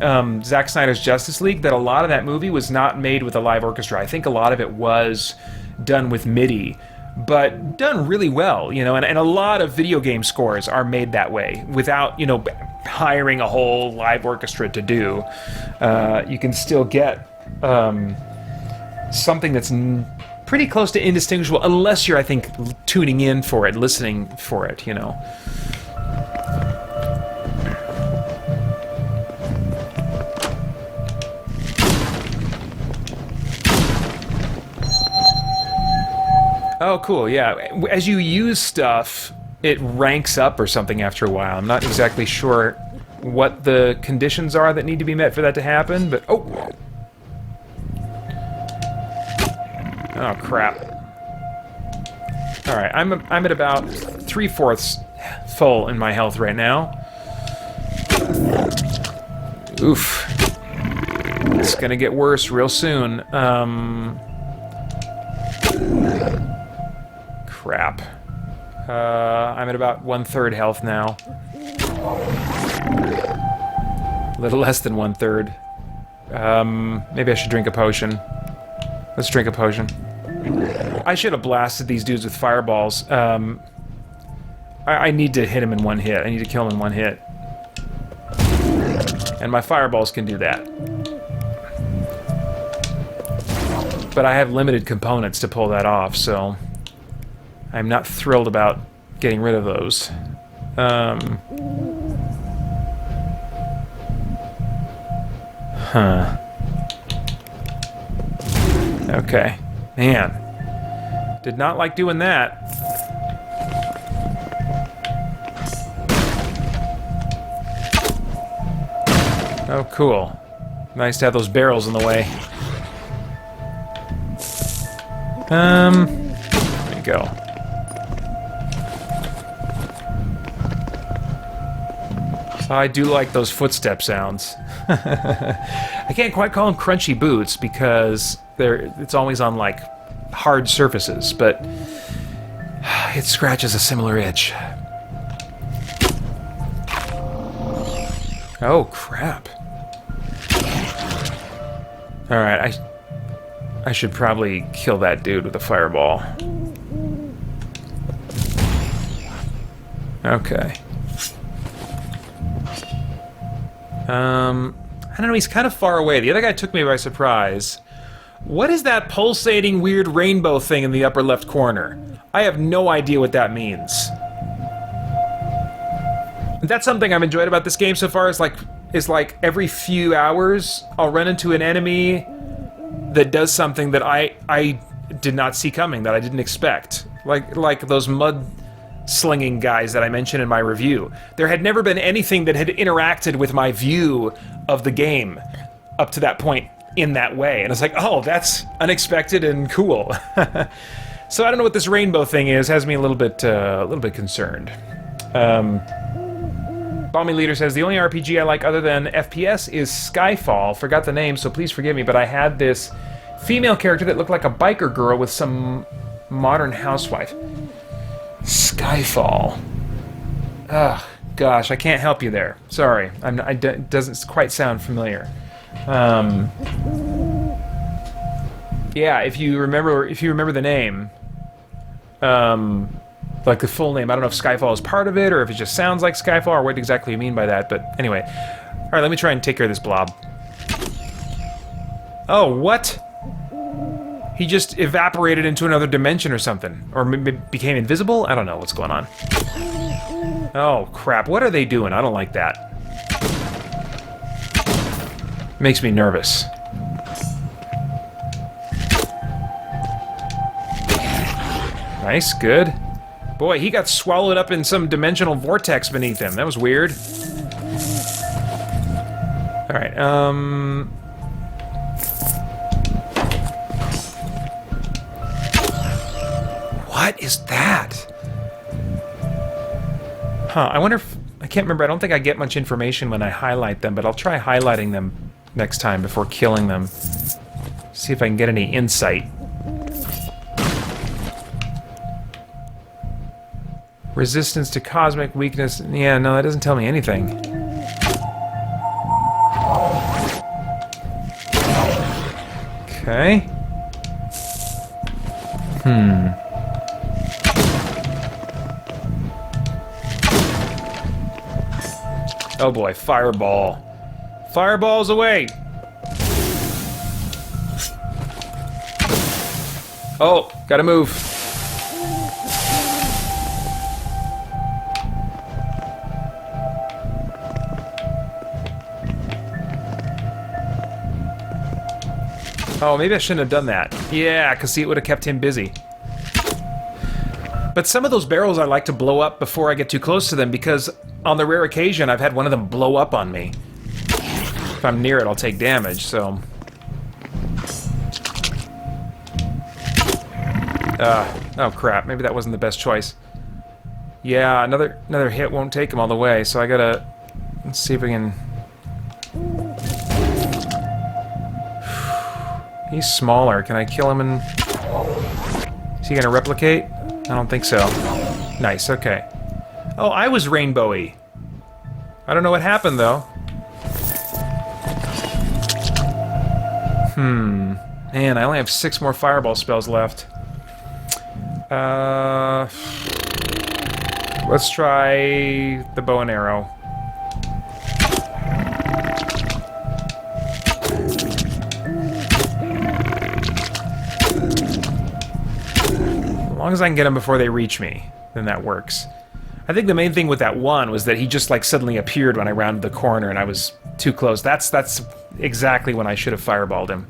Zack Snyder's Justice League that a lot of that movie was not made with a live orchestra. I think a lot of it was done with MIDI, but done really well, and a lot of video game scores are made that way without, hiring a whole live orchestra to do. You can still get something that's pretty close to indistinguishable, unless you're, I think, tuning in for it, listening for it, Oh, cool, yeah. As you use stuff, it ranks up or something after a while. I'm not exactly sure what the conditions are that need to be met for that to happen, but... Oh, crap. Alright, I'm at about 3/4 full in my health right now. Oof. It's gonna get worse real soon. Crap. I'm at about 1/3 health now. A little less than 1/3. Maybe I should drink a potion. Let's drink a potion. I should have blasted these dudes with fireballs. I need to hit him in one hit. I need to kill him in one hit. And my fireballs can do that. But I have limited components to pull that off, so I'm not thrilled about getting rid of those. Okay. Man. Did not like doing that. Oh, cool. Nice to have those barrels in the way. There you go. I do like those footstep sounds. I can't quite call them crunchy boots because it's always on, like, hard surfaces, but it scratches a similar itch. Oh, crap. Alright, I should probably kill that dude with a fireball. Okay. I don't know, he's kind of far away. The other guy took me by surprise. What is that pulsating weird rainbow thing in the upper left corner? I have no idea what that means. That's something I've enjoyed about this game so far, is like every few hours I'll run into an enemy that does something that I did not see coming, that I didn't expect. Like those mud slinging guys that I mentioned in my review. There had never been anything that had interacted with my view of the game up to that point in that way. And it's like, oh, that's unexpected and cool. So I don't know what this rainbow thing is. Has me a little bit concerned. Balmy Leader says, the only RPG I like other than FPS is Skyfall. Forgot the name, so please forgive me, but I had this female character that looked like a biker girl with some modern housewife. Skyfall. Ugh, gosh, I can't help you there. Sorry, it doesn't quite sound familiar. Yeah, if you remember the name, like the full name, I don't know if Skyfall is part of it or if it just sounds like Skyfall or what exactly you mean by that. But anyway, all right, let me try and take care of this blob. Oh, what? He just evaporated into another dimension or something, or became invisible. I don't know what's going on. Oh crap! What are they doing? I don't like that. Makes me nervous. Nice, good. Boy, he got swallowed up in some dimensional vortex beneath him. That was weird. Alright, what is that? Huh, I wonder if... I can't remember. I don't think I get much information when I highlight them, but I'll try highlighting them next time before killing them. See if I can get any insight. Resistance to cosmic weakness. Yeah, no, that doesn't tell me anything. Okay. Oh boy, fireball. Fireballs away! Oh, gotta move. Oh, maybe I shouldn't have done that. Yeah, because see, it would have kept him busy. But some of those barrels I like to blow up before I get too close to them, because on the rare occasion I've had one of them blow up on me. If I'm near it, I'll take damage, so... oh crap, maybe that wasn't the best choice. Yeah, another hit won't take him all the way, so I gotta... Let's see if we can... He's smaller. Can I kill him and... Is he gonna replicate? I don't think so. Nice, okay. Oh, I was rainbowy. I don't know what happened, though. Man, I only have 6 more fireball spells left. Let's try the bow and arrow. As long as I can get them before they reach me, then that works. I think the main thing with that one was that he just like suddenly appeared when I rounded the corner and I was too close. That's exactly when I should have fireballed him.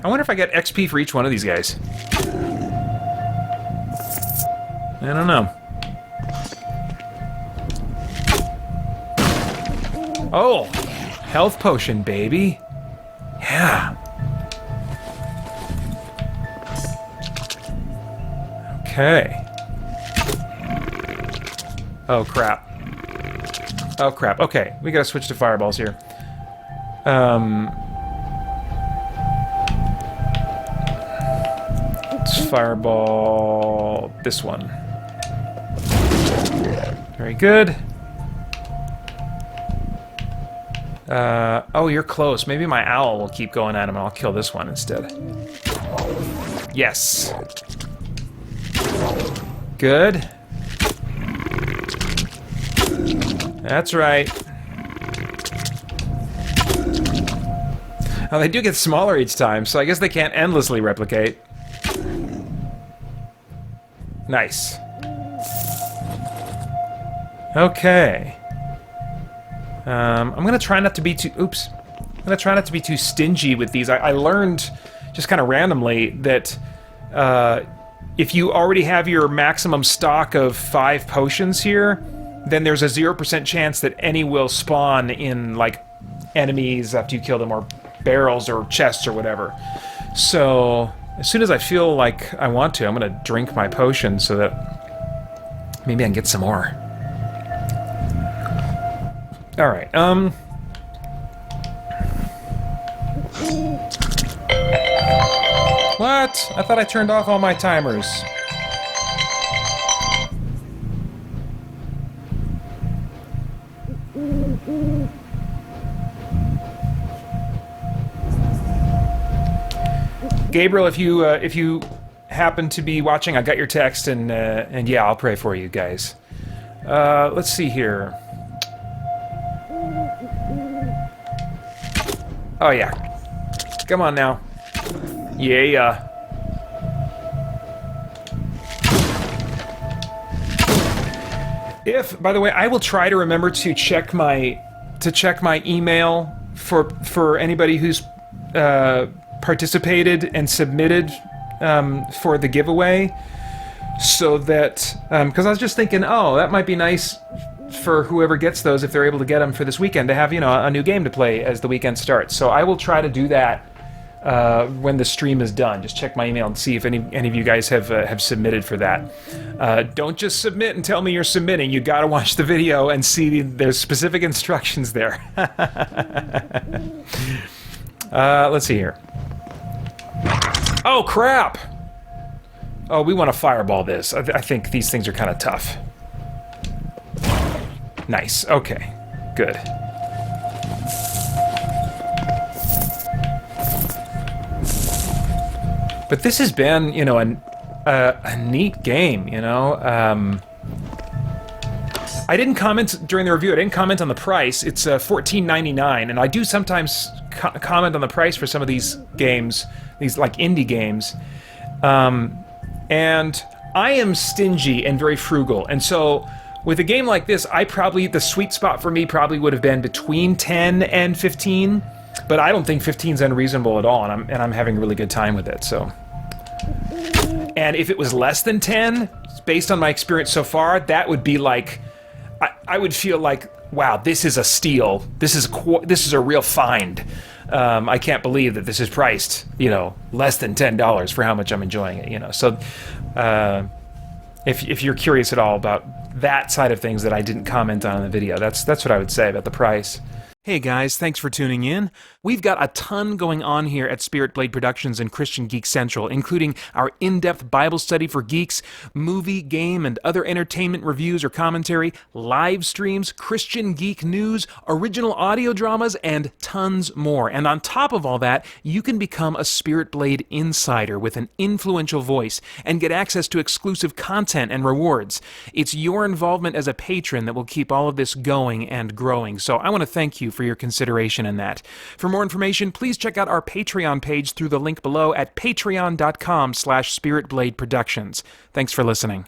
I wonder if I get XP for each one of these guys. I don't know. Oh, health potion, baby. Yeah. Okay. Oh, crap. Oh, crap. Okay, we gotta switch to fireballs here. Let's fireball this one. Very good. Oh, you're close. Maybe my owl will keep going at him and I'll kill this one instead. Yes. Good. That's right. Oh, they do get smaller each time, so I guess they can't endlessly replicate. Nice. Okay. I'm gonna try not to be too... Oops. I'm gonna try not to be too stingy with these. I learned, just kind of randomly, that if you already have your maximum stock of 5 potions here, then there's a 0% chance that any will spawn in, like, enemies after you kill them, or barrels, or chests, or whatever. So, as soon as I feel like I want to, I'm gonna drink my potion so that maybe I can get some more. All right. What? I thought I turned off all my timers. Gabriel, if you happen to be watching, I got your text, and yeah, I'll pray for you guys. Let's see here. Oh yeah, come on now. Yeah. By the way, I will try to remember to check my email for anybody who's participated and submitted for the giveaway, so that because I was just thinking, oh, that might be nice for whoever gets those, if they're able to get them for this weekend, to have, you know, a new game to play as the weekend starts. So I will try to do that when the stream is done. Just check my email and see if any of you guys have submitted for that. Don't just submit and tell me you're submitting. You got to watch the video and see there's specific instructions there. Let's see here. Oh crap! Oh, we want to fireball this. I think these things are kind of tough. Nice. Okay. Good. But this has been, you know, a neat game, you know. I didn't comment during the review. I didn't comment on the price. It's $14.99, and I do sometimes comment on the price for some of these games, these like indie games. And I am stingy and very frugal, and so with a game like this, the sweet spot for me probably would have been between 10 and 15. But I don't think 15 is unreasonable at all, and I'm having a really good time with it. So, and if it was less than 10, based on my experience so far, that would be like, I would feel like, wow, this is a steal. This is a real find. I can't believe that this is priced, you know, less than $10 for how much I'm enjoying it. You know, so if you're curious at all about that side of things that I didn't comment on in the video, that's what I would say about the price. Hey guys, thanks for tuning in. We've got a ton going on here at Spirit Blade Productions and Christian Geek Central, including our in-depth Bible study for geeks, movie, game, and other entertainment reviews or commentary, live streams, Christian geek news, original audio dramas, and tons more. And on top of all that, you can become a Spirit Blade insider with an influential voice and get access to exclusive content and rewards. It's your involvement as a patron that will keep all of this going and growing, so I want to thank you for your consideration in that. For more information, please check out our Patreon page through the link below at patreon.com/spiritbladeproductions. Thanks for listening.